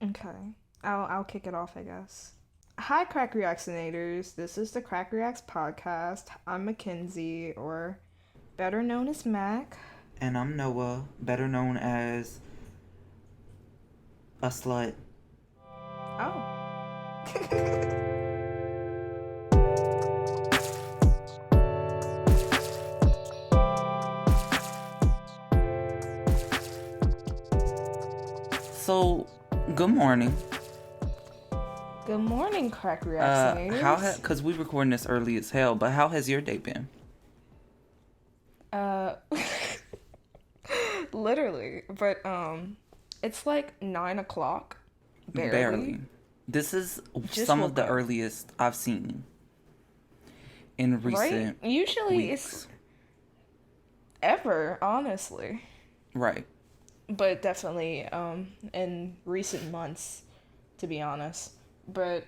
Okay. I'll kick it off, I guess. Hi, Crack Reactionators. This is the Crack Reacts podcast. I'm Mackenzie, or better known as Mac. And I'm Noah, better known as a slut. Oh. So, good morning. Good morning, Crack How Reactionators. cause we recording this early as hell, but how has your day been? Uh, literally, but it's like 9 o'clock, barely. Barely. This is Just some of woke the up, earliest I've seen in right? recent Usually it's weeks. ever, honestly, Right. but definitely in recent months, to be honest. But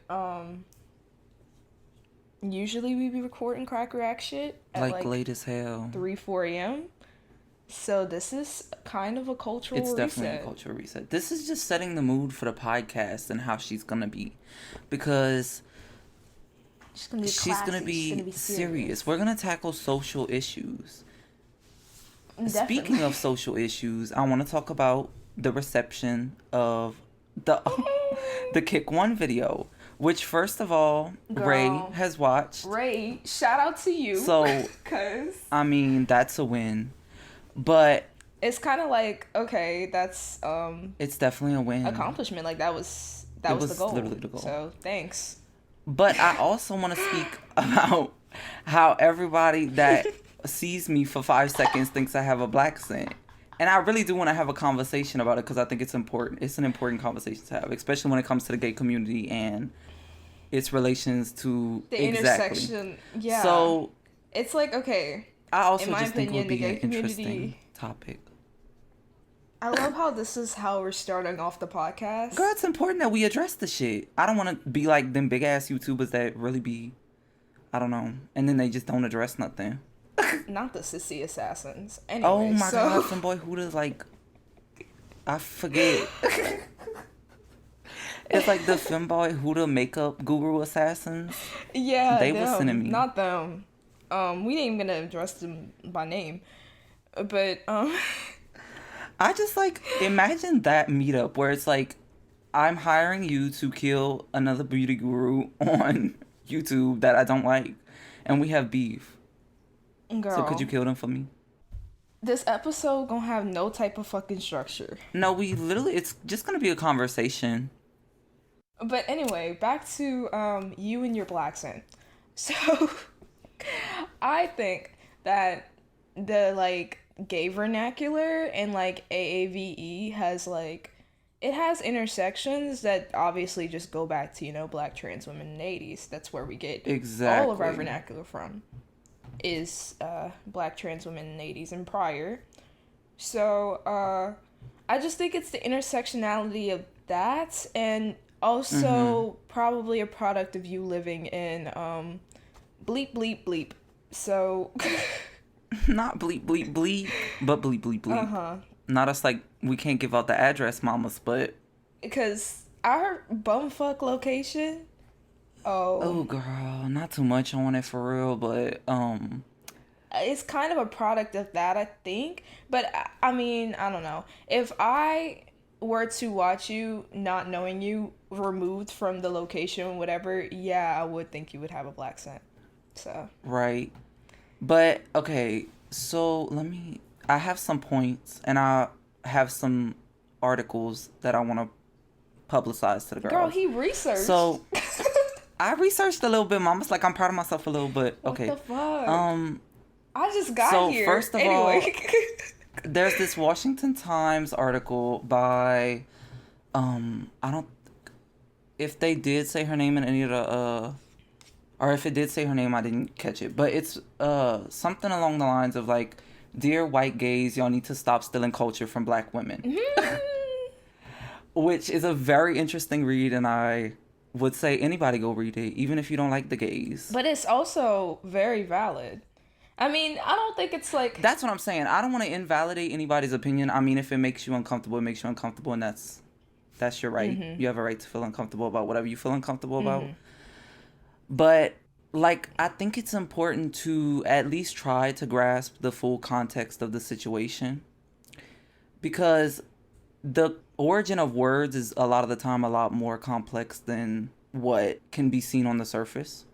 usually we be recording Crack React shit at Like like late as hell. 3-4 a.m. So this is kind of a It's cultural definitely a reset. cultural reset. This is just setting the mood for the podcast and how she's gonna be. Because She's gonna be she's gonna classy. She's gonna be be serious. serious. We're gonna tackle social issues. Speaking Definitely. of social issues, I want to talk about the reception of the the Kick One video, which first of all, Ray Girl, has watched. Ray, shout out to you, So, cause I mean, that's a win. But it's kind of like, okay, that's it's definitely a win. accomplishment. Like that was It the was goal. literally the goal. So thanks. But I also want to speak about how everybody that sees me for 5 seconds thinks I have a black accent. And I really do want to have a conversation about it because I think it's important. It's an important conversation to have, especially when it comes to the gay community and its relations to The exactly. intersection, yeah. So It's like, okay, I in also my just think it would opinion, the be gay an interesting community. topic. I love how this is how we're starting off the podcast. Girl, it's important that we address the shit. I don't want to be like them big ass YouTubers that really be, I don't know, and then they just don't address nothing. Not the sissy assassins. Oh Anyway, my god, so some boy who does like, I forget. It's like the femboy Huda makeup guru assassins. yeah, They was sending them, me. not them. We ain't even gonna address them by name, but I just like imagine that meetup where it's like, I'm hiring you to kill another beauty guru on YouTube that I don't like, and we have beef. So could girl, you kill them for me? this episode gonna have no type of fucking structure. No, we literally. It's just gonna be a conversation. But anyway, back to you and your black accent. So I think that the like gay vernacular and like AAVE has like it has intersections that obviously just go back to, black trans women in the 80s. That's where we get all of our Exactly. vernacular from is black trans women in the 80s and prior. So I just think it's the intersectionality of that, and also probably a product of you living in bleep bleep bleep. So Not bleep bleep bleep, but bleep bleep bleep. uh-huh. Not us like we can't give out the address, mamas, but Because our bumfuck location, oh oh, girl, not too much on it for real, but it's kind of a product of that, I think. But I mean, I don't know. If I were to watch you not knowing you removed from the location, whatever, yeah, I would think you would have a black scent. So, right. But okay, so I have some points and I have some articles that I want to publicize to the girls. girl, he researched. So I researched a little bit, mama's like I'm proud of myself a little bit. What Okay. the fuck? Um I just got so here. first of Anyway. there's this Washington Times article by I don't if they did say her name in any of the or if it did say her name I didn't catch it, but it's something along the lines of like, dear white gays, y'all need to stop stealing culture from black women. Which is a very interesting read, and I would say anybody go read it, even if you don't like the gays. But it's also very valid. I mean, I don't think it's like That's what I'm saying. I don't want to invalidate anybody's opinion. I mean, if it makes you uncomfortable, it makes you uncomfortable, and that's That's your right. Mm-hmm. You have a right to feel uncomfortable about whatever you feel uncomfortable about. Mm-hmm. But like, I think it's important to at least try to grasp the full context of the situation, because the origin of words is a lot of the time a lot more complex than what can be seen on the surface.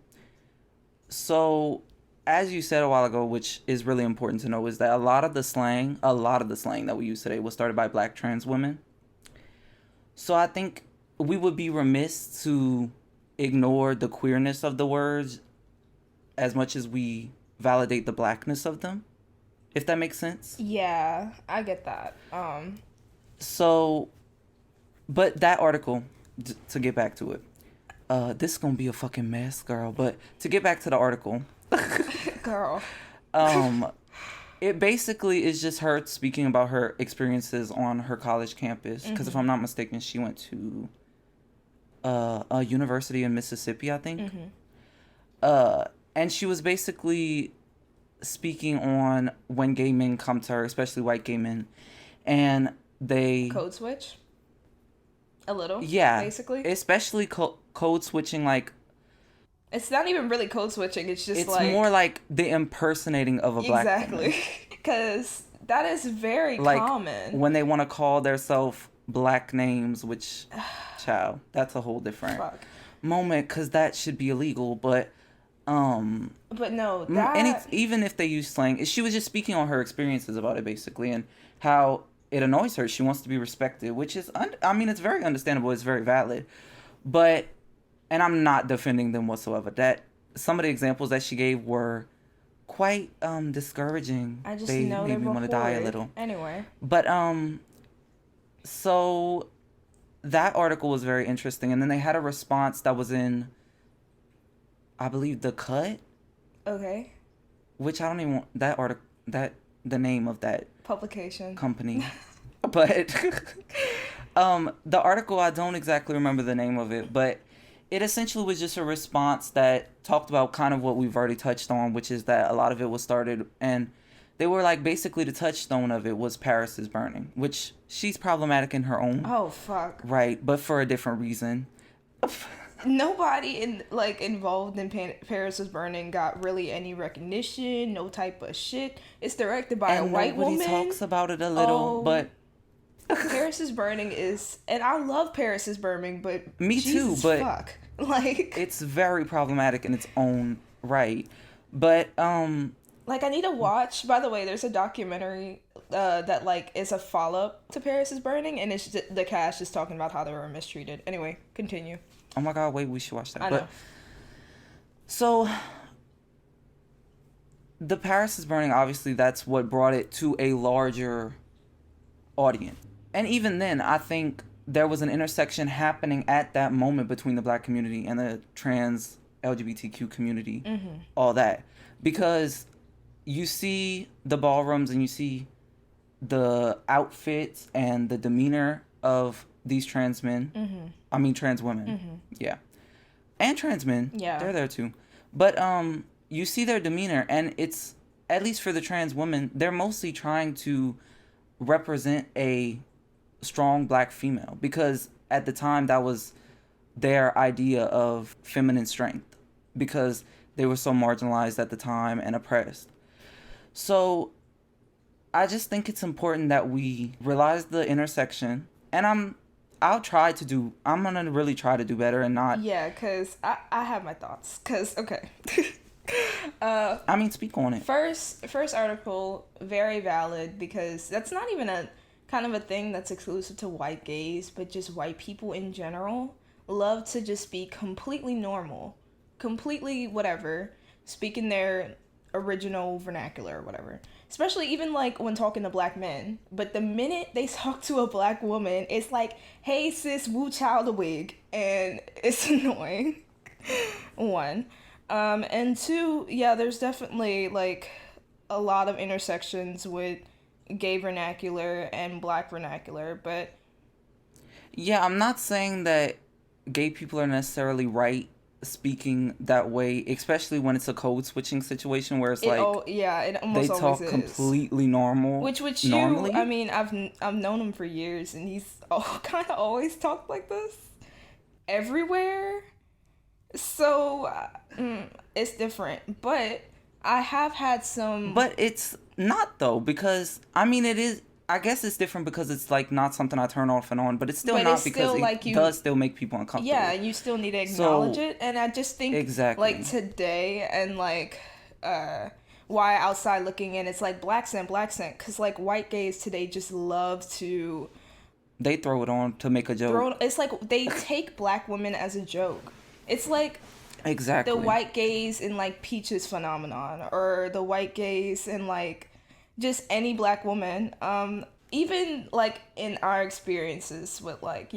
So, as you said a while ago, which is really important to know, is that a lot of the slang that we use today was started by black trans women. So I think we would be remiss to ignore the queerness of the words as much as we validate the blackness of them, if that makes sense. Yeah, I get that. So, but that article, to get back to it, this is gonna be a fucking mess, girl. But to get back to the article, Girl. um, it basically is just her speaking about her experiences on her college campus. Because if I'm not mistaken, she went to a university in Mississippi, I think. And she was basically speaking on when gay men come to her, especially white gay men, and they Code switch? A little? yeah, Basically? especially code switching. Like, It's not even really code switching. It's just it's like... more like the impersonating of a black woman. Exactly. Because that is very Like, common. when they want to call themselves black names, which, child, that's a whole different Fuck. moment, because that should be illegal. But But no, that... and it's, even if they use slang, she was just speaking on her experiences about it, basically, and how it annoys her. She wants to be respected, which is, I mean, it's very understandable. It's very valid. But, and I'm not defending them whatsoever. That some of the examples that she gave were quite discouraging. I just they know made they're me want to die a horrid. little. Anyway. But so that article was very interesting, and then they had a response that was in, I believe, The Cut, Okay. which I don't even want that article, that the name of that Publication. company. But the article, I don't exactly remember the name of it, but it essentially was just a response that talked about kind of what we've already touched on, which is that a lot of it was started, and they were like, basically the touchstone of it was Paris is Burning, which she's problematic in her own Oh, fuck. right, but for a different reason. Nobody involved in Paris is Burning got really any recognition, no type of shit. It's directed by a white woman. Nobody talks about it a little, Oh. but Paris is Burning is, and I love Paris is Burning, but Me too, Jesus but fuck. Like, it's very problematic in its own right. But I need to watch. By the way, there's a documentary that is a follow up to Paris is Burning, and it's just, the cast is talking about how they were mistreated. Anyway, continue. oh my god, wait, we should watch that. I But know. so the Paris is Burning, obviously that's what brought it to a larger audience. And even then, I think there was an intersection happening at that moment between the black community and the trans LGBTQ community, all that. Because you see the ballrooms and you see the outfits and the demeanor of these trans men. I mean, trans women. Yeah. And trans men. Yeah. They're there too. But you see their demeanor, and it's, at least for the trans women, they're mostly trying to represent a strong black female, because at the time that was their idea of feminine strength, because they were so marginalized at the time and oppressed. So I just think it's important that we realize the intersection, and I'm gonna really try to do better and not. Yeah, because I have my thoughts. Because, okay. I mean, speak on it. First article, very valid, because that's not even a kind of a thing that's exclusive to white gays, but just white people in general love to just be completely normal, completely whatever, speaking their original vernacular or whatever. Especially even when talking to black men. But the minute they talk to a black woman, it's like, hey sis, woo child a wig. And it's annoying. One. And two, yeah, there's definitely a lot of intersections with gay vernacular and black vernacular, but Yeah, I'm not saying that gay people are necessarily right speaking that way, especially when it's a code switching situation where it's It like oh yeah, it they almost always talk is. completely normal Which you, I normally. mean, I've known him for years, and he's kind of always talked like this everywhere. So it's different, but I have had some. But it's not though, because I mean it is, I guess it's different because it's like not something I turn off and on, but it's still But it's not because still it like you, does still make people yeah, uncomfortable. you still need to acknowledge So it, and I just think like exactly. today and like uh why outside looking in, it's like black scent, because like white gays today just love to They throw it on to make a joke. throw. It's like they take black women as a joke. It's like the Exactly. white gays in like Peaches phenomenon, or the white gays in like just any black woman. Even like in our experiences with like,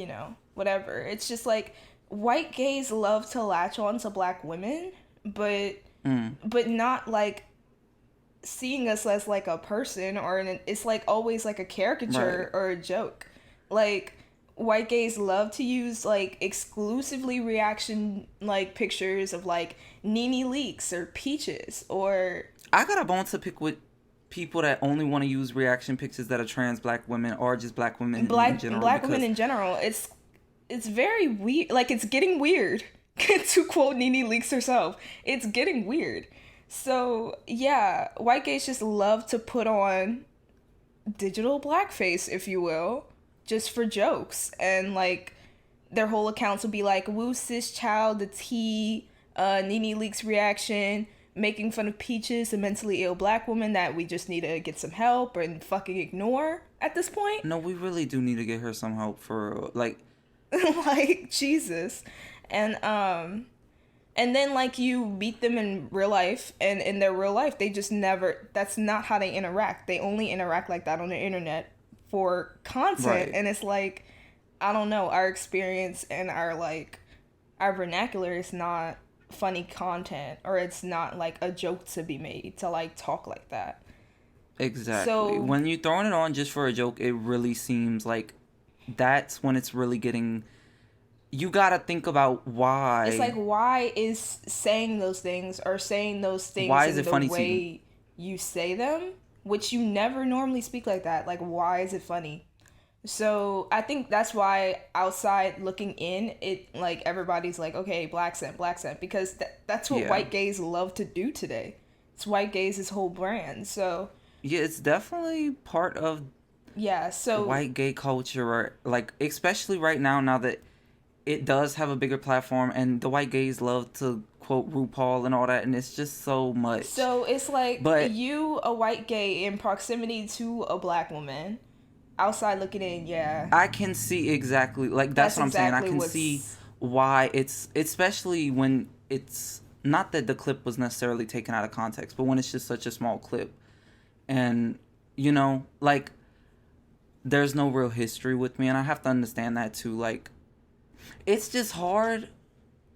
whatever. It's just like white gays love to latch on to black women, but Mm, not like seeing us as like a person, or it's like always like a right. caricature or a joke. Like white gays love to use like exclusively reaction like pictures of like Nene Leaks or Peaches or I got a bone to pick with people that only want to use reaction pictures that are trans black women or just black women in general black women because in general. It's very weird. Like it's getting weird. To quote Nene Leaks herself, it's getting weird. So yeah, white gays just love to put on digital blackface, if you will, just for jokes. And like their whole accounts will be like, woo cis child, the tea, Nene Leaks reaction, making fun of Peaches, a mentally ill black woman that we just need to get some help and fucking ignore at this point. no, we really do need to get her some help for like Like, Jesus. And and then like you meet them in real life, and in their real life they just never, that's not how they interact. They only interact like that on the internet for content, right. and it's like, I don't know, our experience and our like our vernacular is not funny content, or it's not like a joke to be made to like talk like that. Exactly. So When you throwing it on just for a joke, it really seems like that's when it's really getting. You gotta think about it's like, why. why is saying those things, or saying those things Why is in it the funny to you? way you say them, which you never normally speak like that? Like, why is it funny? So I think that's why outside looking in, it like everybody's like, okay, black scent, because that's what Yeah. white gays love to do today. It's white gays' whole brand. So Yeah, it's definitely part of yeah, so white gay culture, or like especially right now, now that it does have a bigger platform, and the white gays love to quote RuPaul and all that, and it's just so much. it's like But you, a white gay in proximity to a black woman, outside looking in, yeah, I can see exactly, like that's that's what I'm saying. I exactly can see what's. why it's, especially when it's not that the clip was necessarily taken out of context, but when it's just such a small clip, and like there's no real history with me, and I have to understand that too. Like it's just hard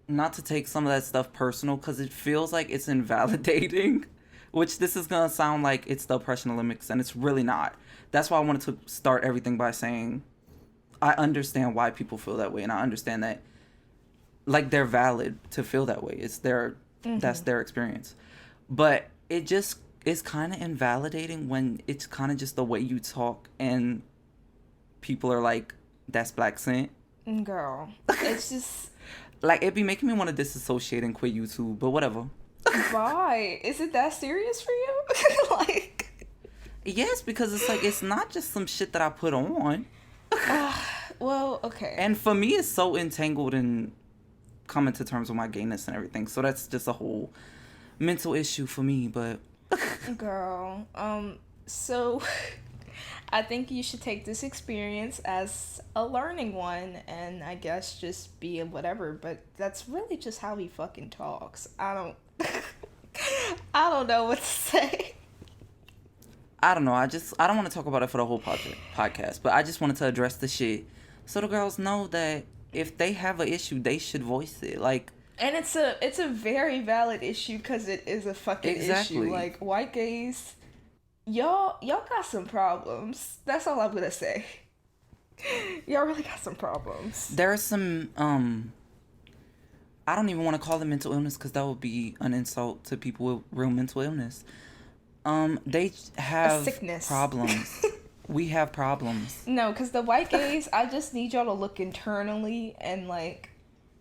not to take some of that stuff personal because it feels like it's invalidating. Which this is gonna sound like it's the oppression Olympics, and it's really not. That's why I wanted to start everything by saying I understand why people feel that way, and I understand that like they're valid to feel that way. It's their That's Mm-hmm. their experience. But it just is kind of invalidating when it's kind of just the way you talk, and people are like, "That's black scent." Girl, it's just. Like it be making me want to disassociate and quit YouTube, but whatever. Why? Is it that serious for you? Like, Yes, because it's like it's not just some shit that I put on. well, okay. And for me, it's so entangled in coming to terms with my gayness and everything. So that's just a whole mental issue for me. But Girl, so I think you should take this experience as a learning one, and I guess just be a whatever, but that's really just how he fucking talks. I don't I don't know what to say. I don't know. I don't want to talk about it for the whole podcast. But I just wanted to address the shit so the girls know that if they have an issue, they should voice it. Like And it's a very valid issue, cuz it is a fucking issue. exactly. Like white gays, y'all got some problems. That's all I'm going to say. Y'all really got some problems. There are some I don't even want to call it mental illness because that would be an insult to people with real mental illness. They A have sickness. problems. We have problems. No, because the white gays, I just need y'all to look internally and, like,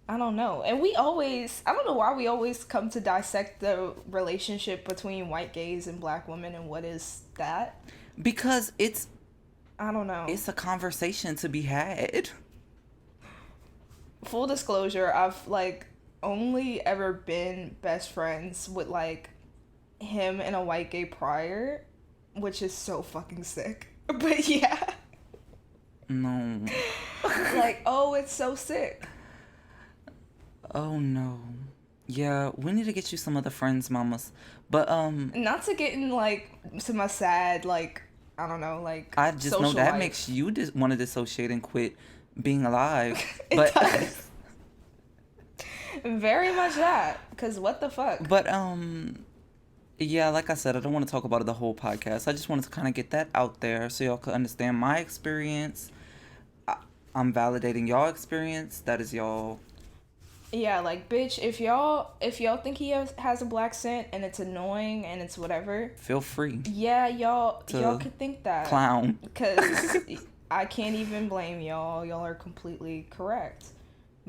I don't know. And we always, I don't know why we always come to dissect the relationship between white gays and black women and what is that. Because I don't know. it's a conversation to be had. Full disclosure, I've, like, only ever been best friends with, like, him and a white gay prior, which is so fucking sick. But yeah. No. Like, oh, it's so sick. Oh no. Yeah, we need to get you some other friends, mamas. But Not to get in, like, to my sad, like, I don't know, like, I just know social that life. makes you want to dissociate and quit being alive. It But does. Very much that. Because what the fuck? but yeah, like I said, I don't want to talk about it the whole podcast. I just wanted to kind of get that out there so y'all could understand my experience. I'm validating y'all experience. That is y'all. Yeah, like, bitch, if y'all think he has a black scent and it's annoying and it's whatever, Feel free. yeah, y'all To could think that. Clown. Because I can't even blame y'all. Y'all are completely correct.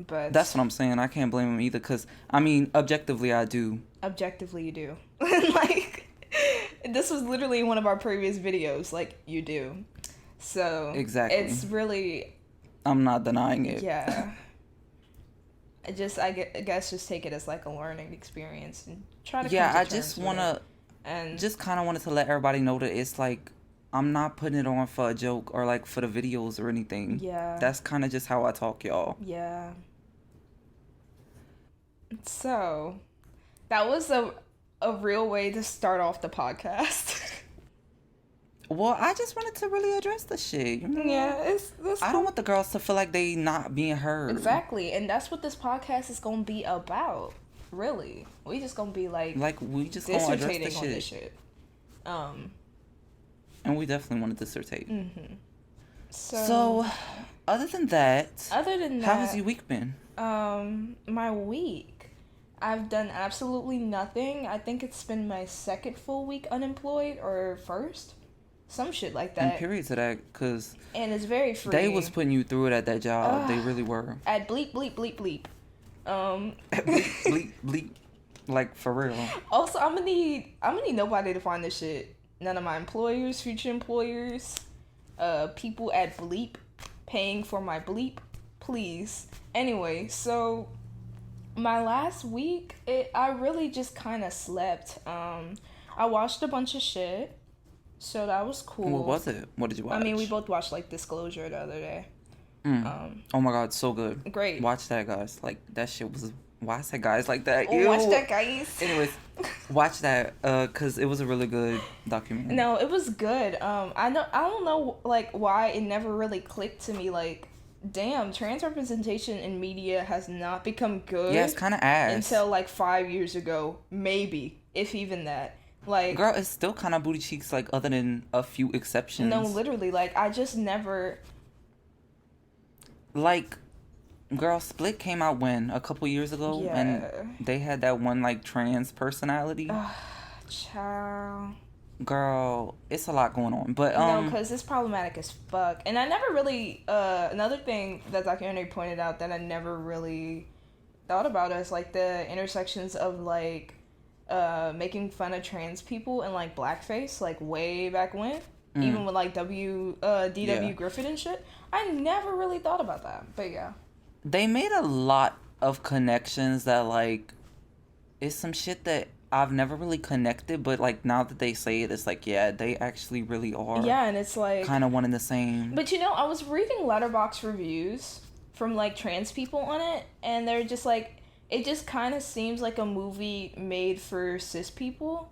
But That's what I'm saying. I can't blame him either because, I mean, objectively, I do. objectively, you do. Like, this was literally one of our previous videos. Like, you do. So Exactly. it's really, I'm not denying it. yeah. I guess just take it as like a learning experience and try to Yeah, come to I terms just with want it. to, And just kind of wanted to let everybody know that it's like, I'm not putting it on for a joke or like for the videos or anything. yeah, That's kind of just how I talk, y'all. yeah. So that was a real way to start off the podcast. Well, I just wanted to really address the shit. You know? Yeah, it's I cool. don't want the girls to feel like they not being heard. Exactly, and that's what this podcast is gonna be about. Really, we just gonna be like We just gonna address the dissertating on this shit. shit. And we definitely want to dissertate. Mm-hmm. So, other than that, other than that, how has your week been? My week, I've done absolutely nothing. I think it's been my second full week unemployed or first, some shit like And that. period to that, because And it's very free. they was putting you through it at that job. They really were. At bleep bleep bleep bleep. bleep, bleep, bleep. Like, for real. Also, I'm gonna need nobody to find this shit. None of my employers, future employers, people at bleep paying for my bleep, please. Anyway, so my last week, I really just kind of slept. I watched a bunch of shit, so that was cool. What was it? What did you watch? I mean, we both watched like Disclosure the other day. Oh my god, so good. Great. Watch that, guys. Like, that shit was. Why I said guys like that? Watch Ew. that, guys. Anyways, watch that, cause it was a really good documentary. No, it was good. I don't know like why it never really clicked to me. Like, damn, trans representation in media has not become good. Yeah, it's kind of ass. Until like 5 years ago, maybe, if even that. Like, Girl, it's still kind of booty cheeks, like, other than a few exceptions. no, literally, like, I just never. Like, girl, Split came out when? A couple years ago? Yeah. And they had that one, like, trans personality. Child. Girl, it's a lot going on. But, No, because it's problematic as fuck. And I never really, another thing that documentary pointed out that I never really thought about is, like, the intersections of, like, making fun of trans people and, like, blackface, like, way back when. Even with, like, D.W. Yeah. Griffith and shit. I never really thought about that. But, yeah. they made a lot of connections that, like, it's some shit that I've never really connected, but, like, now that they say it, it's like, yeah, they actually really are. Yeah, and it's like... kind of one and the same. But, you know, I was reading Letterboxd reviews from, like, trans people on it, and they're just, like... It just kind of seems like a movie made for cis people,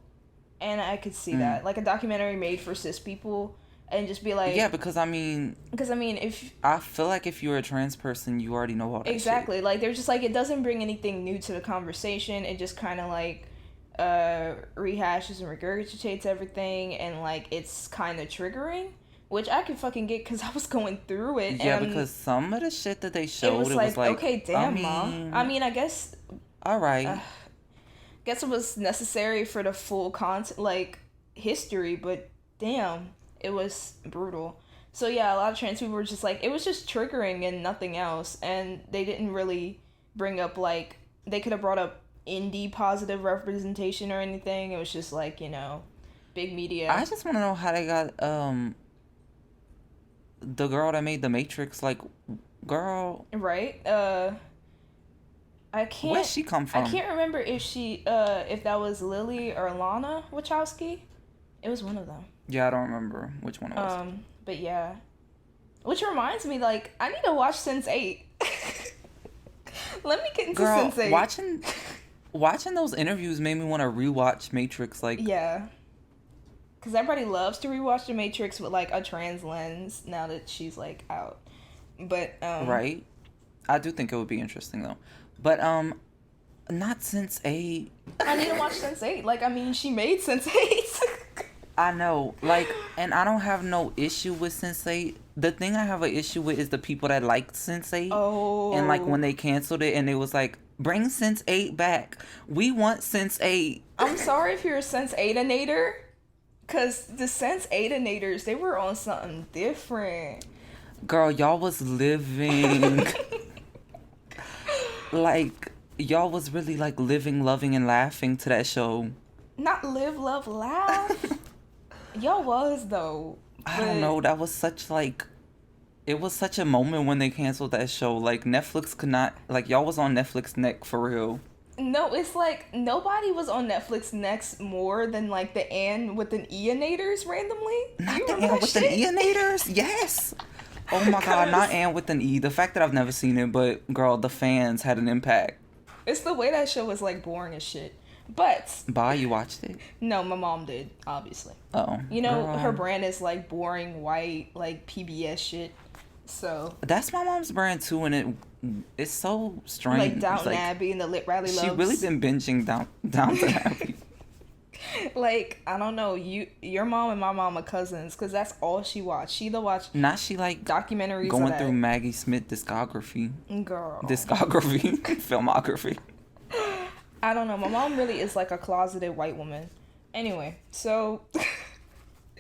and I could see that. Like, a documentary made for cis people, and just be like... Yeah, because, I mean... Because, I mean, if... I feel like if you're a trans person, you already know all that Exactly. shit. Like, they're just, like, it doesn't bring anything new to the conversation. It just kind of, like, rehashes and regurgitates everything, and, like, it's kind of triggering. Which I could fucking get because I was going through it. Yeah, and because some of the shit that they showed, it was like, okay, damn, Ma. mean... I mean, I guess All right. Guess it was necessary for the full content, like history, but damn, it was brutal. So yeah, a lot of trans people were just like, it was just triggering and nothing else, and they didn't really bring up like they could have brought up indie positive representation or anything. It was just like, big I media, just want to know how they got the girl that made the Matrix. Like, girl, right? I where'd can't she come I from? can't remember if that was Lily or Lana Wachowski. It was one of them. Yeah, I don't remember which one it was. But yeah. Which reminds me, like, I need to watch Sense8. Let me get into Girl, Sense8. watching those interviews made me want to rewatch Matrix. Like, Yeah. Because everybody loves to rewatch The Matrix with, like, a trans lens now that she's, like, out. But, right? I do think it would be interesting though, but not Sense8. I need to watch Sense8. Like, I mean, she made Sense8. I know, like, and I don't have no issue with Sense8. The thing I have an issue with is the people that liked Sense8. Oh. And like when they canceled it and it was like, bring Sense8 back. We want Sense8. I'm sorry if you're a Sense8inator. Because the Sense8inators, they were on something different. Girl, y'all was living. Like, y'all was really like living, loving, and laughing to that show. Not live, love, laugh. Y'all was, though. I don't know. That was such like, it was such a moment when they canceled that show. Like Netflix could not, like y'all was on Netflix neck for real. No, it's like nobody was on Netflix next more than like the Anne with an Eonators randomly. Not the Anne with an Eonators? Yes. Oh my god, not Anne with an E. The fact that I've never seen it, but girl, the fans had an impact. It's the way that show was like boring as shit. But Bye, you watched it? no, my mom did, obviously. Oh. Girl. Her brand is like boring white, like PBS shit. So that's my mom's brand too, and it's so strange. Like Downton Abbey and the Lit Riley Loves. She really been binging Downton Abbey. Like, I don't know, your mom and my mom are cousins, because that's all she watched. She either watched she like documentaries going through Maggie Smith discography. Girl. Filmography. I don't know. My mom really is like a closeted white woman. Anyway, so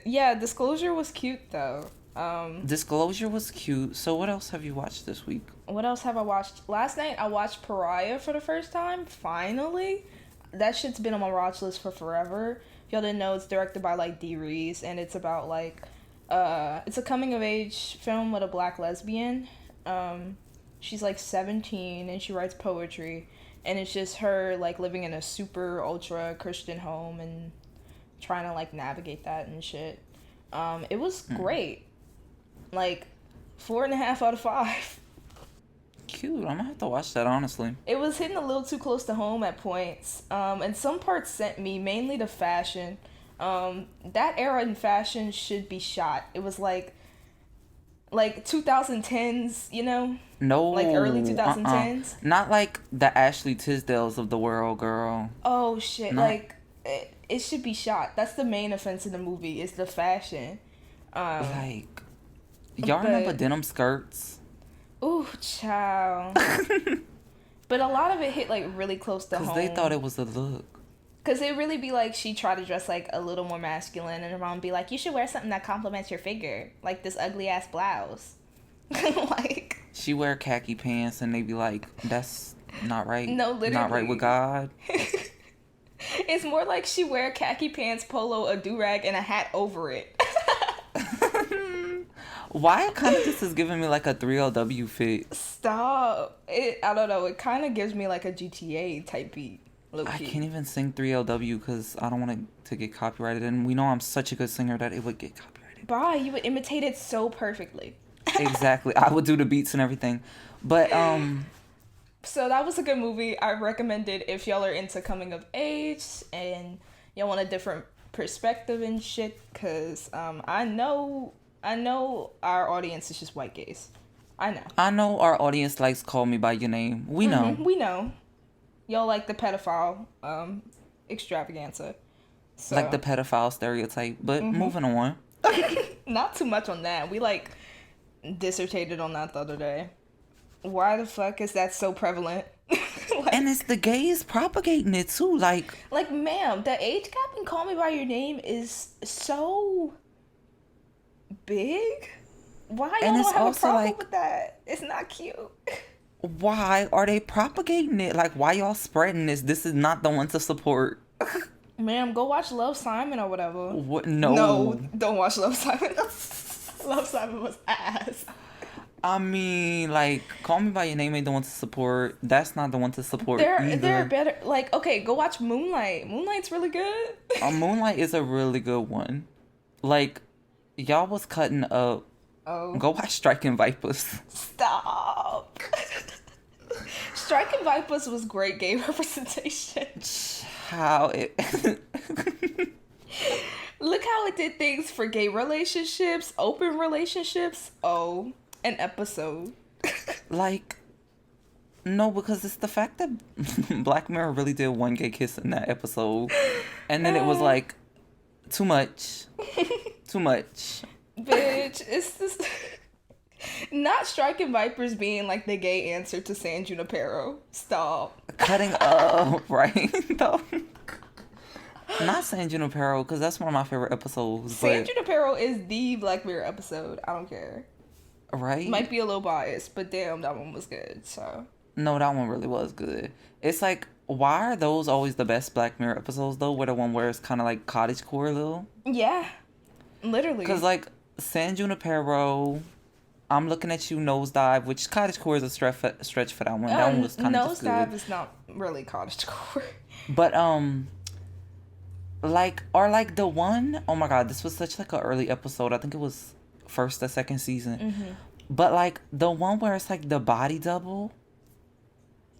yeah, Disclosure was cute though. Disclosure was cute. So what else have you watched this week? What else have I watched? Last night I watched Pariah for the first time. Finally, that shit's been on my watch list for forever. If y'all didn't know, it's directed by like Dee Reese, and it's about like it's a coming of age film with a black lesbian. She's like 17 and she writes poetry, and it's just her like living in a super ultra Christian home and trying to like navigate that and shit. It was great. Like 4.5 out of 5. Cute. I'm gonna have to watch that, honestly. It was hitting a little too close to home at points. And some parts sent me, mainly the fashion. That era in fashion should be shot. It was like 2010s, you know? No. Like early 2010s. Not like the Ashley Tisdales of the world, girl. Oh, shit. Like, it should be shot. That's the main offense in the movie, is the fashion. Like, y'all remember denim skirts? Ooh, child. But a lot of it hit, like, really close to home. Because they thought it was a look. Because it really be like she tried to dress, like, a little more masculine, and her mom be like, you should wear something that complements your figure. Like this ugly-ass blouse. Like... She wear khaki pants, and they be like, that's not right. No, literally. Not right with God. It's more like she wear khaki pants, polo, a do-rag, and a hat over it. Why it kind of just is giving me like a 3LW fit. Stop. I don't know. It kind of gives me like a GTA type beat. I can't even sing 3LW because I don't want it to get copyrighted. And we know I'm such a good singer that it would get copyrighted. Bye. You would imitate it so perfectly. Exactly. I would do the beats and everything. But, So that was a good movie. I recommend it if y'all are into coming of age and y'all want a different perspective and shit. Because I know our audience is just white gays. I know our audience likes Call Me By Your Name. We know. We know. Y'all like the pedophile extravaganza. So. Like the pedophile stereotype. But moving on. Not too much on that. We like dissertated on that the other day. Why the fuck is that so prevalent? like, and it's the gays propagating it too. Like, ma'am, the age gap in Call Me by Your Name is so big. Why y'all and it's don't have a also problem like, with that? It's not cute. why are they propagating it? Like, why y'all spreading this? This is not the one to support. Ma'am, go watch Love, Simon or whatever. What? No, No. don't watch Love, Simon. Love, Simon was ass. I mean, like, Call Me by Your Name ain't the one to support. That's not the one to support They're either. better. Like, okay, go watch Moonlight. Moonlight's really good. Moonlight is a really good one. Like, y'all was cutting up. Oh, Go watch Striking Vipers. stop. Striking Vipers was great gay representation. How it. Look how it did things for gay relationships, open relationships. Oh, an episode. Like, no, because it's the fact that Black Mirror really did one gay kiss in that episode. And then it was like, too much. Too much. Bitch, it's just not Striking Vipers being like the gay answer to San Junipero. Stop. Cutting up, right? Though. Not San Junipero, because that's one of my favorite episodes. San But, Junipero is the Black Mirror episode. I don't care. right? Might be a little biased, but damn, that one was good. So No, that one really was good. It's like, why are those always the best Black Mirror episodes, though? Where the one where it's kind of like cottagecore a little? yeah, literally. Because, like, San Junipero, I'm Looking at You, Nosedive, which cottagecore is a stretch for that one. That one was kind of just good. Nosedive is not really cottagecore. But, like, or like the one, oh my God, this was such like an early episode. I think it was first or second season. Mm-hmm. But like the one where it's like the body double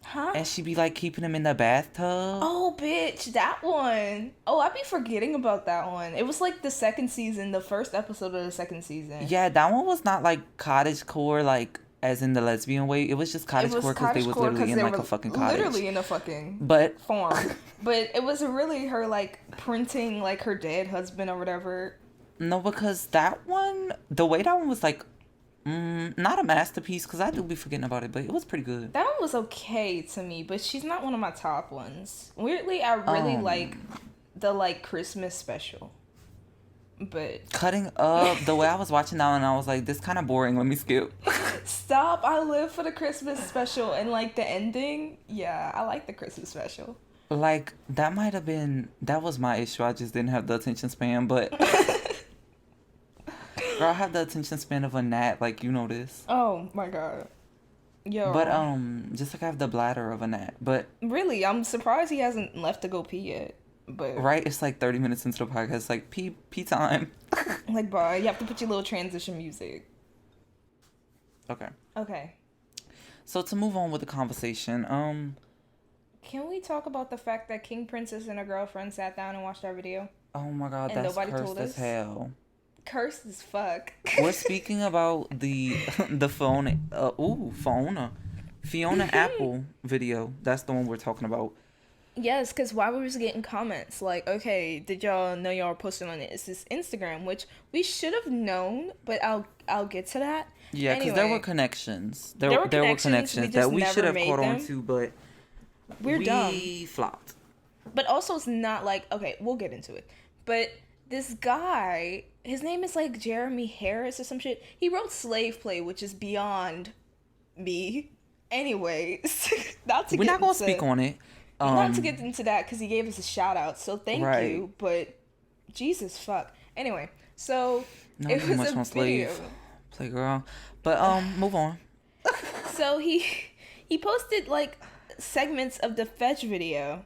Huh? and she be like keeping him in the bathtub. Oh, bitch, that one. Oh, I be forgetting about that one. It was like the second season, the first episode of the second season. Yeah, that one was not like cottagecore, like as in the lesbian way. It was just cottagecore because they was literally in like a fucking cottage. Literally in a fucking But farm. But it was really her like printing like her dead husband or whatever. no, because that one, the way that one was like, not a masterpiece because I do be forgetting about it, but it was pretty good. That one was okay to me, but she's not one of my top ones. Weirdly, I really like the like Christmas special. But Cutting up, the way I was watching that one, I was like, this kind of boring. Let me skip. stop, I live for the Christmas special and like the ending. Yeah, I like the Christmas special. Like, that might have been, that was my issue. I just didn't have the attention span, but girl, I have the attention span of a gnat, like, you know this. Oh my god. Yo. But, just like I have the bladder of a gnat. But, really, I'm surprised he hasn't left to go pee yet. But right, it's like 30 minutes into the podcast, like, pee time. like, bro, you have to put your little transition music. Okay. Okay. So, to move on with the conversation, Can we talk about the fact that King Princess and her girlfriend sat down and watched our video? oh my God, And that's nobody cursed told as us? hell. Cursed as fuck. We're speaking about the Fiona Apple video. That's the one we're talking about. Yes, because why we was getting comments like, okay, did y'all know y'all were posting on it? It's this Instagram, which we should have known, but I'll get to that. Yeah, because there Anyway, were connections. There were we connections just that we never should have made caught on them. to, but We're we dumb. flopped. But also, it's not like, okay, we'll get into it. But this guy, his name is like Jeremy Harris or some shit. He wrote Slave Play, which is beyond me. Anyways, We're not going to speak on it. Not to get into that because he gave us a shout out, so thank Right. you. But Jesus fuck. Anyway, so Not it too was much a on video. Slave. Playgirl. But move on. So he posted like segments of the Fetch video,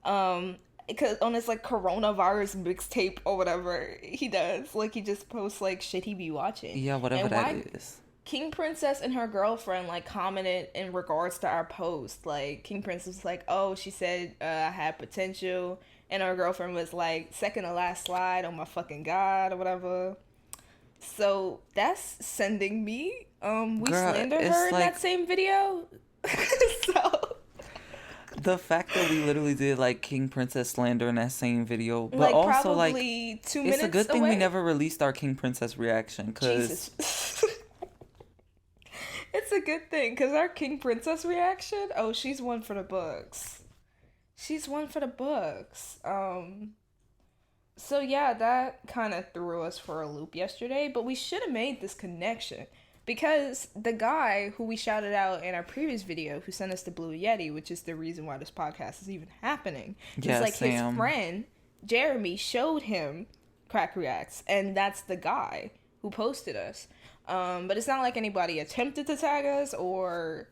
because on his like coronavirus mixtape or whatever he does. Like he just posts like shit he be watching. Yeah, whatever And that why- is. King Princess and her girlfriend like commented in regards to our post. Like King Princess was like, "Oh, she said I had potential," and her girlfriend was like, "Second to last slide, oh my fucking god," or whatever. So that's sending me. We Girl, slandered it's her in like- that same video. So The fact that we literally did like King Princess slander in that same video, but like also like probably 2 minutes. it's a good thing away. we never released our King Princess reaction because Jesus. It's it's a good thing because our King Princess reaction, oh, she's one for the books. She's one for the books. So yeah, that kind of threw us for a loop yesterday, but we should have made this connection because the guy who we shouted out in our previous video who sent us the Blue Yeti, which is the reason why this podcast is even happening, is Yeah, like his Sam. friend Jeremy showed him Crack Reacts, and that's the guy who posted us. But it's not like anybody attempted to tag us or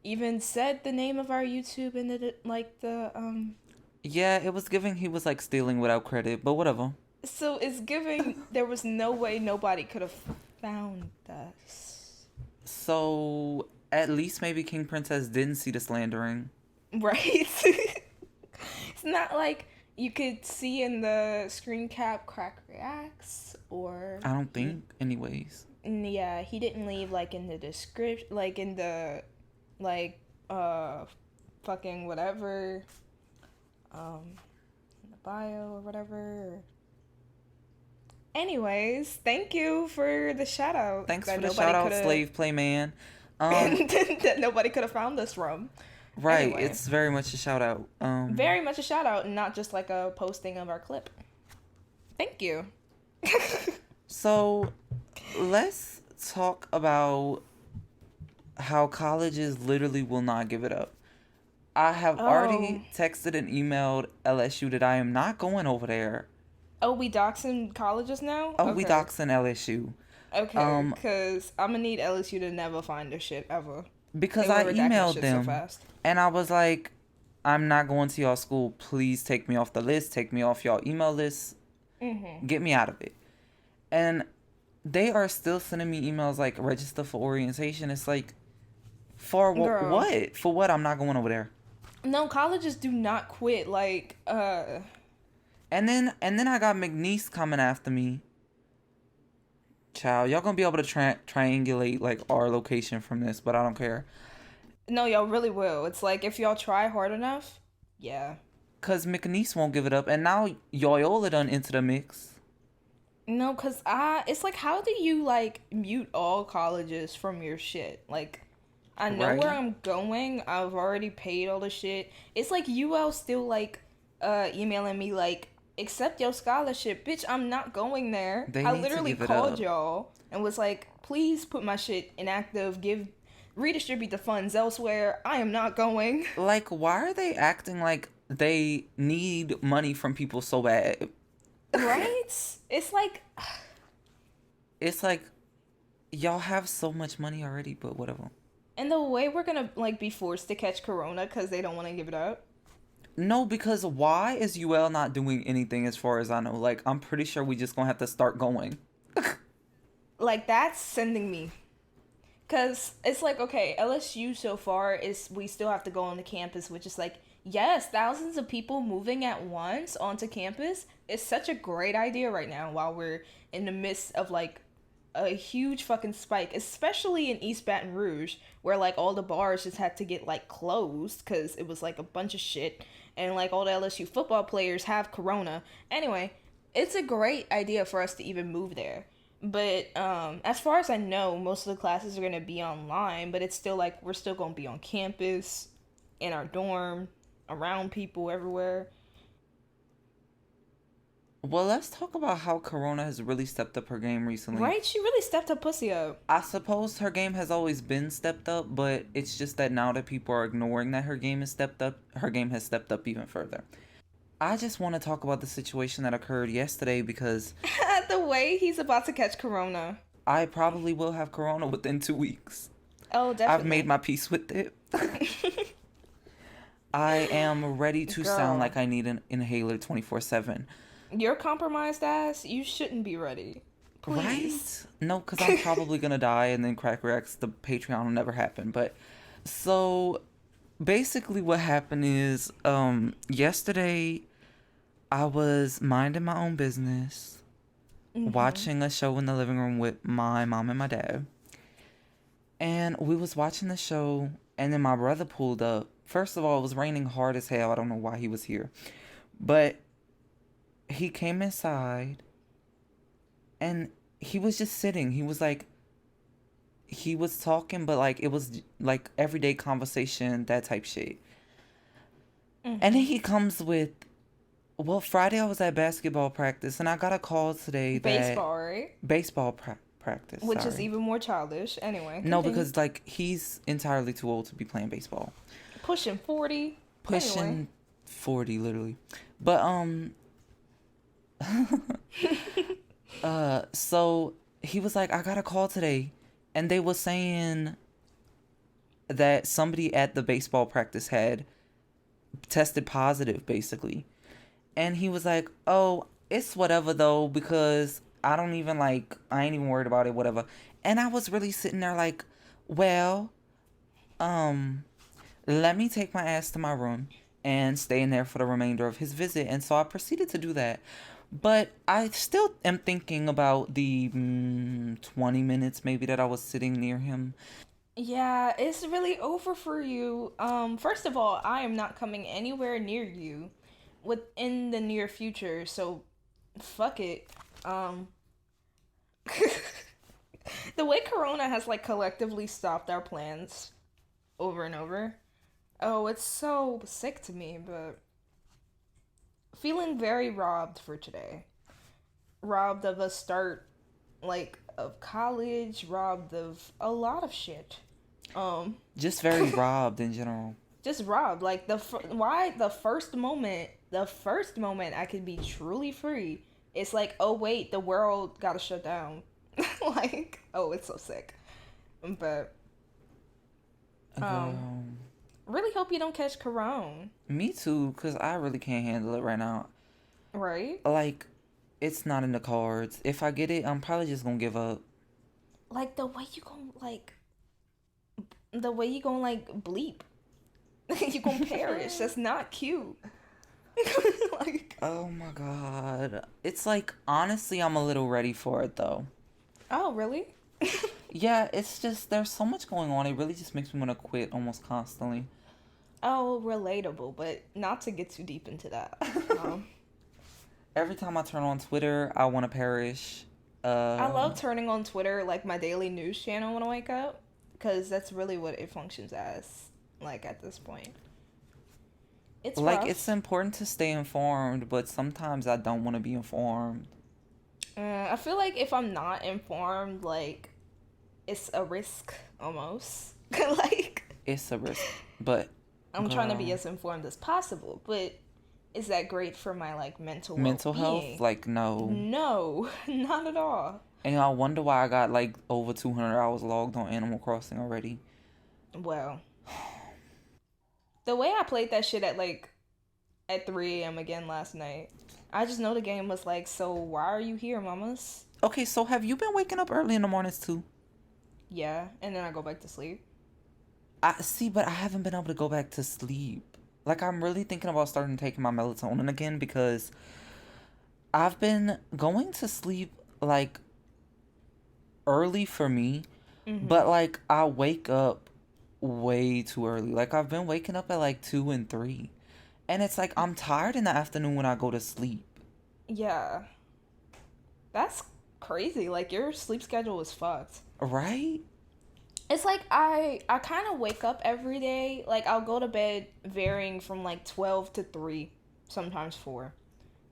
even said the name of our YouTube in the. Yeah, it was giving he was like stealing without credit, but whatever. So it's giving there was no way nobody could have found us. So at least maybe King Princess didn't see the slandering. Right? It's not like you could see in the screen cap Crack Reacts or I don't think, anyways. yeah, he didn't leave like in the description, like in the like fucking whatever in the bio or whatever. Anyways, thank you for the shout out. Thanks that for the nobody shout out, coulda- Slave Play Man. that nobody could have found us from. Right, Anyway. it's very much a shout out. Very much a shout out, and not just like a posting of our clip. Thank you. So let's talk about how colleges literally will not give it up. I have already texted and emailed LSU that I am not going over there. Oh, we doxing colleges now? Oh, we Okay. doxing LSU. Okay, because I'm gonna need LSU to never find this shit ever. Because They I will redact that emailed shit them so fast. and I was like, I'm not going to y'all school. Please take me off the list. Take me off y'all email list. Get me out of it. And they are still sending me emails like register for orientation. It's like, for Girl. what? For what? I'm not going over there. No, colleges do not quit. Like, And then I got McNeese coming after me. Child, y'all gonna be able to triangulate like our location from this, but I don't care. no, y'all really will. It's like if y'all try hard enough, yeah. Cause McNeese won't give it up, and now Yoyola done into the mix. No, cause it's like, how do you like mute all colleges from your shit? Like, I know Right. where I'm going. I've already paid all the shit. It's like UL still like, emailing me like, accept your scholarship, bitch. I'm not going there. They I need to literally give it called up. y'all and was like, please put my shit inactive. Redistribute the funds elsewhere. I am not going. Like, why are they acting like they need money from people so bad? Right? It's like, It's like, y'all have so much money already, but whatever. and the way we're gonna like be forced to catch corona because they don't want to give it up. No, because why is UL not doing anything as far as I know? Like, I'm pretty sure we just gonna have to start going. Like, that's sending me. Because it's like, okay, LSU so far is we still have to go on the campus, which is like, yes, thousands of people moving at once onto campus is such a great idea right now while we're in the midst of like a huge fucking spike, especially in East Baton Rouge, where like all the bars just had to get like closed because it was like a bunch of shit, and like all the LSU football players have corona. Anyway, it's a great idea for us to even move there. But as far as I know, most of the classes are gonna be online, but it's still like we're still gonna be on campus, in our dorm, around people everywhere. Well, let's talk about how Corona has really stepped up her game recently. Right? She really stepped her pussy up. I suppose her game has always been stepped up, but it's just that now that people are ignoring that her game has stepped up, her game has stepped up even further. I just want to talk about the situation that occurred yesterday because The way he's about to catch corona. I probably will have Corona within 2 weeks. Oh, definitely. I've made my peace with it. I am ready to Girl. sound like I need an inhaler 24/7. Your compromised ass, you shouldn't be ready. Please. Right? No, because I'm probably going to die and then Crack Rex, the Patreon will never happen. But so basically what happened is yesterday I was minding my own business, watching a show in the living room with my mom and my dad. And we was watching the show and then my brother pulled up. First of all, it was raining hard as hell. I don't know why he was here. But he came inside and he was just sitting. He was like, he was talking, but like it was like everyday conversation, that type shit. And then Mm-hmm. he comes with, well, Friday I was at basketball practice and I got a call today that Baseball, right? practice, Which is sorry. even more childish. Anyway, No, continue. because like he's entirely too old to be playing baseball. Pushing 40. Anyway. Pushing 40 literally. But so he was like, I got a call today and they was saying that somebody at the baseball practice had tested positive basically. And he was like, "Oh, it's whatever though because I ain't even worried about it, whatever." And I was really sitting there like, "Well, um, let me take my ass to my room and stay in there for the remainder of his visit." And so I proceeded to do that. But I still am thinking about the 20 minutes maybe that I was sitting near him. Yeah, it's really over for you. First of all, I am not coming anywhere near you within the near future, so fuck it. Um, the way Corona has like collectively stopped our plans over and over. Oh, it's so sick to me, but feeling very robbed for today. Robbed of a start like of college, robbed of a lot of shit. Um Just very robbed in general. just robbed like why the first moment I could be truly free, it's like, oh wait, the world got to shut down. Like, oh, it's so sick. But um Girl, really hope you don't catch corona. me too, because I really can't handle it right now. Right? Like, it's not in the cards. If I get it, I'm probably just gonna give up. Like the way you gonna like bleep. You gonna perish. That's not cute. Like, Oh my god. It's like, honestly, I'm a little ready for it though. oh really? Yeah, it's just, there's so much going on. It really just makes me want to quit almost constantly. Oh, relatable, but not to get too deep into that. Um, Every time I turn on Twitter, I want to perish. I Uh, love turning on Twitter like my daily news channel when I wake up, because that's really what it functions as. Like at this point, it's like, it's rough. important to stay informed, but sometimes I don't want to be informed. I feel like if I'm not informed, like it's a risk almost. Like It's a risk. But, I'm trying to be girl, as informed as possible, but is that great for my like mental mental health, well-being? like, no. No, not at all. And I wonder why I got like over 200 hours logged on Animal Crossing already. Well, the way I played that shit at 3 a.m. again last night, I just know the game was like, so why are you here, mamas? Okay, so have you been waking up early in the mornings too? Yeah, and then I go back to sleep. I see, but I haven't been able to go back to sleep. Like, I'm really thinking about starting taking my melatonin again because I've been going to sleep like early for me, Mm-hmm. but like I wake up way too early. Like, I've been waking up at like 2 and 3. And it's like I'm tired in the afternoon when I go to sleep. Yeah, that's crazy. Like your sleep schedule is fucked. Right? It's like I kind of wake up every day. Like I'll go to bed varying from like 12 to 3, sometimes 4.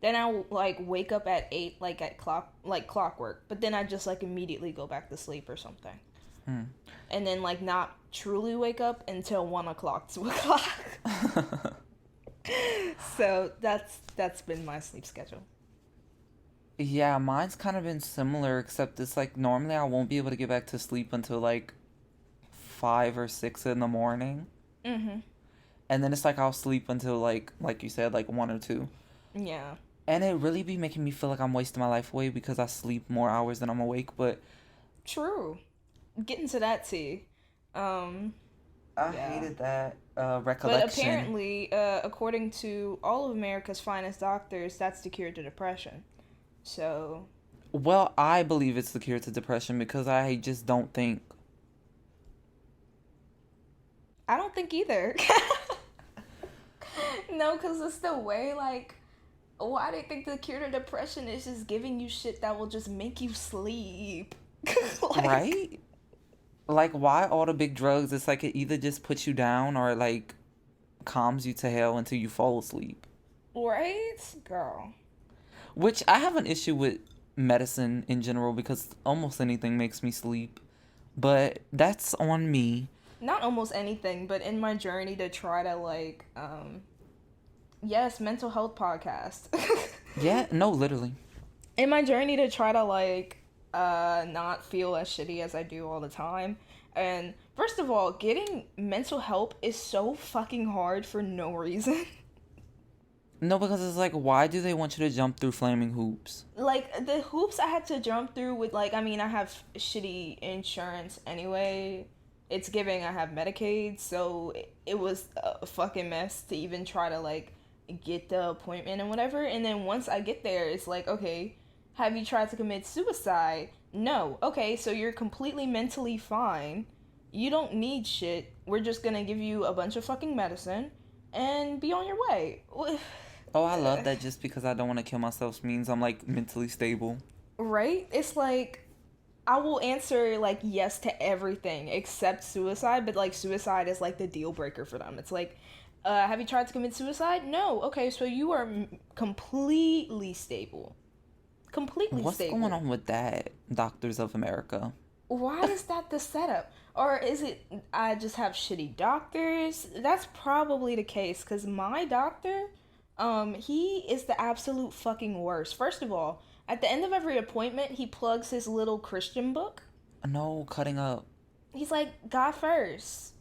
Then I'll like wake up at 8 like at clockwork, but then I just like immediately go back to sleep or something. Hmm. And then like not truly wake up until 1 o'clock, 2 o'clock. So that's been my sleep schedule. Yeah, mine's kind of been similar, except it's like normally I won't be able to get back to sleep until like 5 or 6 in the morning. Mm-hmm. And then it's like I'll sleep until like you said, like 1 or 2. Yeah. And it really be making me feel like I'm wasting my life away because I sleep more hours than I'm awake. But True. Getting to that tea. Um, I yeah. hated that But recollection. apparently, according to all of America's finest doctors, that's the cure to depression. So, Well, I believe it's the cure to depression because I just don't think. I don't think either. No, because it's the way, like, why they think the cure to depression is just giving you shit that will just make you sleep. Like, Right? Like, why all the big drugs? It's like it either just puts you down or like calms you to hell until you fall asleep. Right, girl. Which I have an issue with medicine in general because almost anything makes me sleep. But that's on me. Not almost anything, but in my journey to try to yes, mental health podcast. Yeah, no, literally. In my journey to try to not feel as shitty as I do all the time. And first of all, getting mental help is so fucking hard for no reason. No, because it's like, why do they want you to jump through flaming hoops? Like the hoops I had to jump through with I mean, I have shitty insurance anyway. It's giving I have Medicaid, so it was a fucking mess to even try to get the appointment and whatever. And then once I get there, it's like, okay, have you tried to commit suicide? No. Okay, so you're completely mentally fine. You don't need shit. We're just gonna give you a bunch of fucking medicine and be on your way. Oh, I love that just because I don't want to kill myself means I'm like mentally stable. Right? It's like I will answer yes to everything except suicide, but suicide is the deal breaker for them. It's like, have you tried to commit suicide? No. Okay, so you are completely stable. Completely What's stable. going on with that, Doctors of America? Why is that the setup? Or is it I just have shitty doctors? That's probably the case because my doctor, he is the absolute fucking worst. First of all, at the end of every appointment, he plugs his little Christian book. No, cutting up. He's like, God first.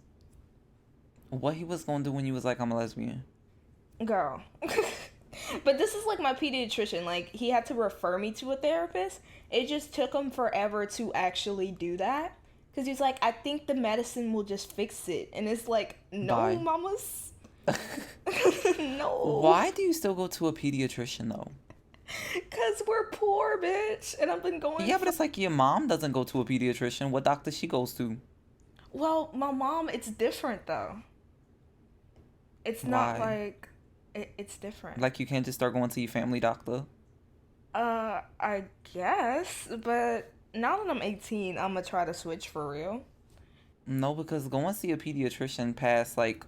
What he was gonna do when you was like, I'm a lesbian? Girl. But this is my pediatrician. He had to refer me to a therapist. It just took him forever to actually do that. Because he's like, I think the medicine will just fix it. And it's like, no, Bye. mamas. No. Why do you still go to a pediatrician though? Because we're poor, bitch. And I've been going. Yeah, but it's like your mom doesn't go to a pediatrician. What doctor she goes to? Well, my mom, it's different though. It's not Why? it's different. Like you can't just start going to your family doctor? I guess. But now that I'm 18, I'm gonna try to switch for real. No, because going to see a pediatrician past like.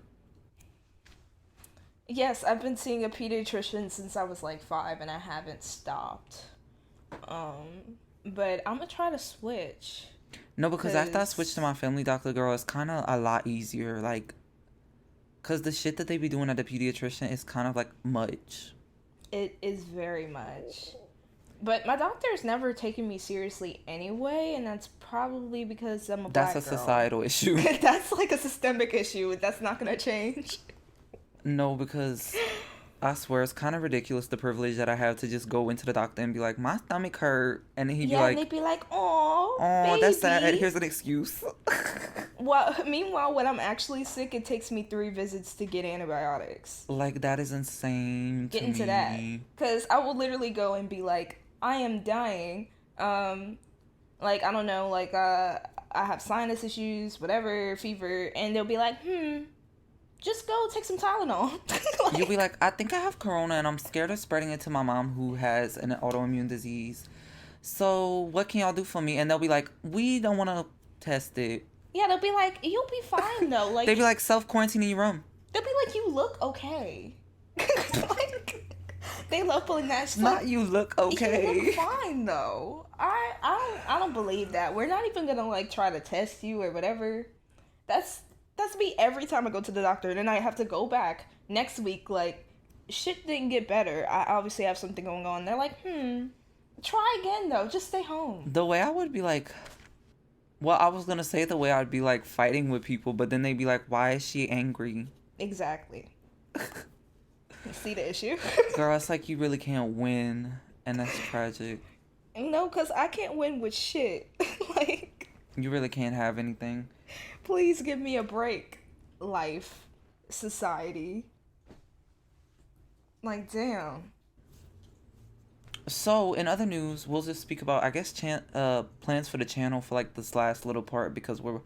Yes, I've been seeing a pediatrician since I was 5 and I haven't stopped. But I'm gonna try to switch. No, because after I switched to my family doctor, girl, it's kind of a lot easier. Like, because the shit that they be doing at the pediatrician is kind of like much. It is very much. But my doctor's never taken me seriously anyway, and that's probably because I'm a black That's a girl. societal issue. That's a systemic issue. That's not gonna change. No, because I swear it's kind of ridiculous the privilege that I have to just go into the doctor and be like, my stomach hurt, and then he'd be Yeah, like, and they'd be like, "Oh, oh, that's sad. baby." Here's an excuse. Well, meanwhile, when I'm actually sick, it takes me 3 visits to get antibiotics. Like, that is insane Get to into me. that. Because I will literally go and be like, I am dying. I don't know, I have sinus issues, whatever, fever. And they'll be like, just go take some Tylenol. You'll be like, I think I have corona and I'm scared of spreading it to my mom who has an autoimmune disease. So what can y'all do for me? And they'll be like, we don't want to test it. Yeah, they'll be like, you'll be fine though. They'd be like, self-quarantine in your room. They'll be like, you look okay. They love pulling that stuff. Not you look okay. You look fine though. I don't believe that. We're not even gonna try to test you or whatever. That's me every time I go to the doctor. Then I have to go back next week. Shit didn't get better. I obviously have something going on. They're like, try again though. Just stay home. The way I would be like, well, I was gonna say the way I'd be fighting with people, but then they'd be like, why is she angry? Exactly. You see the issue? Girl, it's like you really can't win, and that's tragic. No, because I can't win with shit. You really can't have anything. Please give me a break. Life. Society. Damn. So, in other news, we'll just speak about, I guess, plans for the channel for this last little part because we're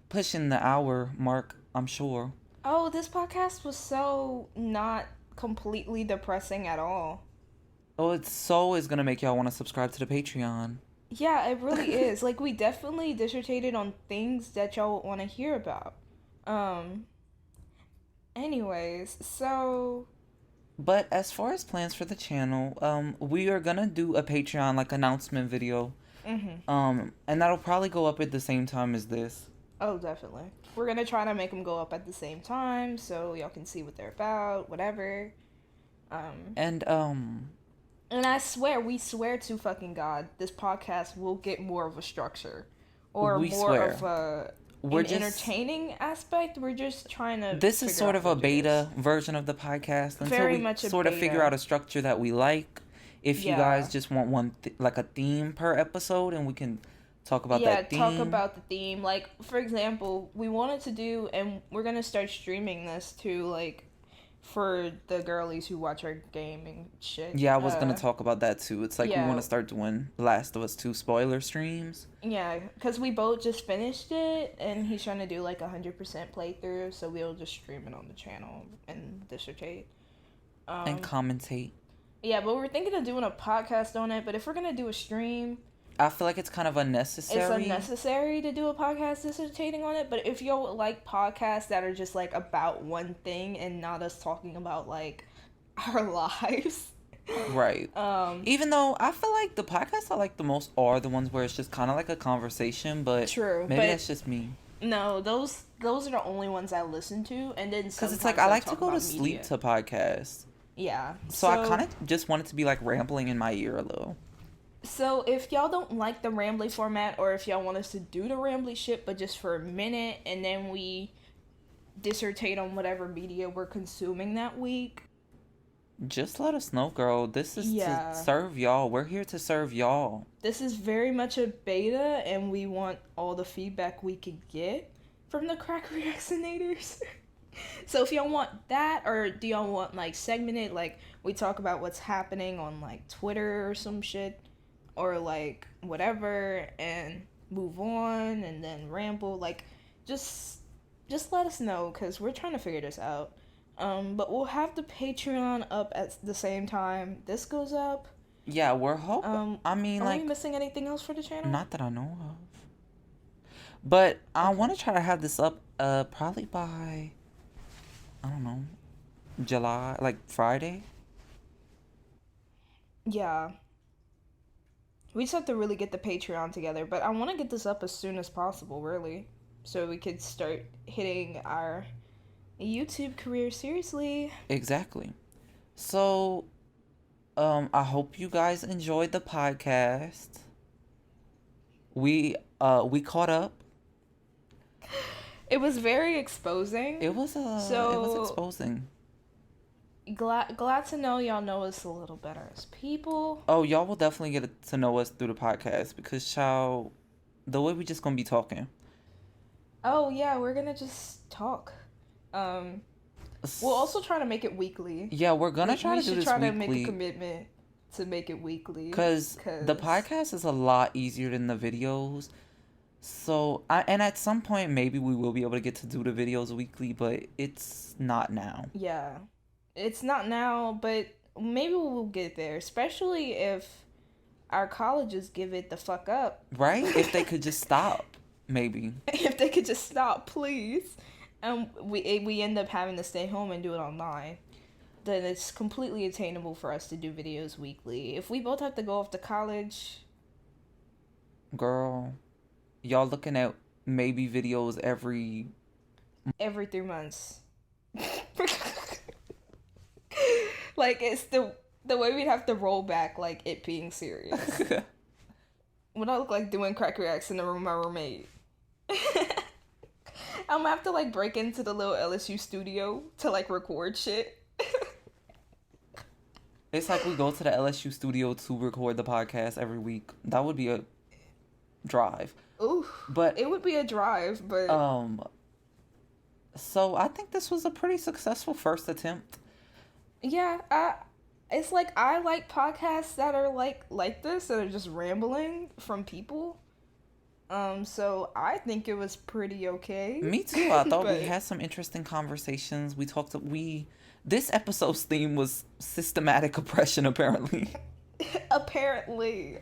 pushing the hour mark, I'm sure. Oh, this podcast was so not completely depressing at all. Oh, it's gonna make y'all want to subscribe to the Patreon. Yeah, it really is. Like, we definitely dissertated on things that y'all want to hear about. Um, anyways, so But as far as plans for the channel, we are gonna do a Patreon like announcement video. mhm. And that'll probably go up at the same time as this. Oh, definitely. We're gonna try to make them go up at the same time so y'all can see what they're about, whatever. Um, And and I swear, we swear to fucking God, this podcast will get more of a structure or we more swear. of We're an just entertaining aspect. We're just trying to this is figure sort out of a what it is. beta version of the podcast until Very we much a sort of figure beta. out a structure that we like. If you guys Yeah. just want like a theme per episode, and we can talk about Yeah, that talk theme. about the theme. Like, for example, we wanted to do, and we're gonna start streaming this too, like, for the girlies who watch our gaming shit. Yeah, I was gonna talk about that too. It's like we want Yeah, to start doing Last of Us 2 spoiler streams. yeah, because we both just finished it, and he's trying to do like 100% playthrough, so we'll just stream it on the channel and dissertate. And Um, commentate. yeah, but we're thinking of doing a podcast on it, but if we're gonna do a stream, I feel like it's kind of unnecessary. it's unnecessary to do a podcast dissertating on it. But if you like podcasts that are just like about one thing and not us talking about like our lives, Right. um, Even though I feel like the podcasts I like the most are the ones where it's just kind of like a conversation, but true. maybe But that's just me. no, those are the only ones I listen to, and then Because it's sometimes like I I like to talk go to about sleep media. to podcasts. Yeah. So I kind of just want it to be like rambling in my ear a little. So if y'all don't like the rambly format, or if y'all want us to do the rambly shit, but just for a minute, and then we dissertate on whatever media we're consuming that week. Just let us know, girl. This is Yeah. to serve y'all. We're here to serve y'all. This is very much a beta, and we want all the feedback we could get from the crack reactionators. So if y'all want that, or do y'all want like segmented, like we talk about what's happening on like Twitter or some shit, or like whatever, and move on and then ramble, like just let us know, because we're trying to figure this out. But we'll have the Patreon up at the same time this goes up. Yeah, we're hoping. I mean, Are like, we missing anything else for the channel? not that I know of. But I Okay. want to try to have this up probably by, I don't know, July, like Friday. Yeah. We just have to really get the Patreon together, but I want to get this up as soon as possible, really, so we could start hitting our YouTube career seriously. Exactly. So, I hope you guys enjoyed the podcast. We caught up. It was very exposing. It was it was So- exposing. Glad to know y'all know us a little better as people. Oh, y'all will definitely get to know us through the podcast because, child, the way we just gonna be talking. Oh yeah, we're gonna just talk. We'll also try to make it weekly. Yeah, we're gonna try we to do should this try to make a weekly commitment to make it weekly. because the podcast is a lot easier than the videos. So, and at some point maybe we will be able to get to do the videos weekly, but it's not now. Yeah. It's not now, but maybe we'll get there, especially if our colleges give it the fuck up. Right? If they could just stop, maybe. If they could just stop, please. And we end up having to stay home and do it online. Then it's completely attainable for us to do videos weekly. If we both have to go off to college, Girl, y'all looking at maybe videos every every 3 months. Like, it's the way we'd have to roll back, like, it being serious. What I look like doing crack reacts in the room with my roommate. I'm gonna have to, like, break into the little LSU studio to, like, record shit. It's like we go to the LSU studio to record the podcast every week. That would be a drive. Ooh, But it would be a drive, but so I think this was a pretty successful first attempt. yeah, it's like I like podcasts that are like this, that are just rambling from people. So I think it was pretty okay. Me too. I thought we But- had some interesting conversations. This episode's theme was systematic oppression, apparently. Apparently,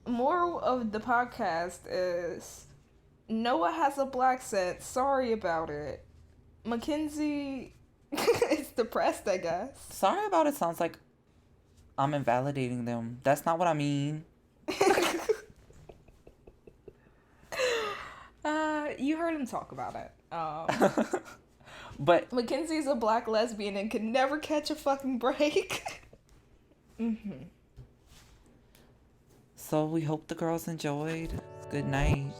moral of the podcast is Noah has a black scent. Sorry about it. Mackenzie is depressed, I guess. Sorry about it sounds like I'm invalidating them. That's not what I mean. You heard him talk about it. But Mackenzie's a black lesbian and can never catch a fucking break. so we hope the girls enjoyed. Good night.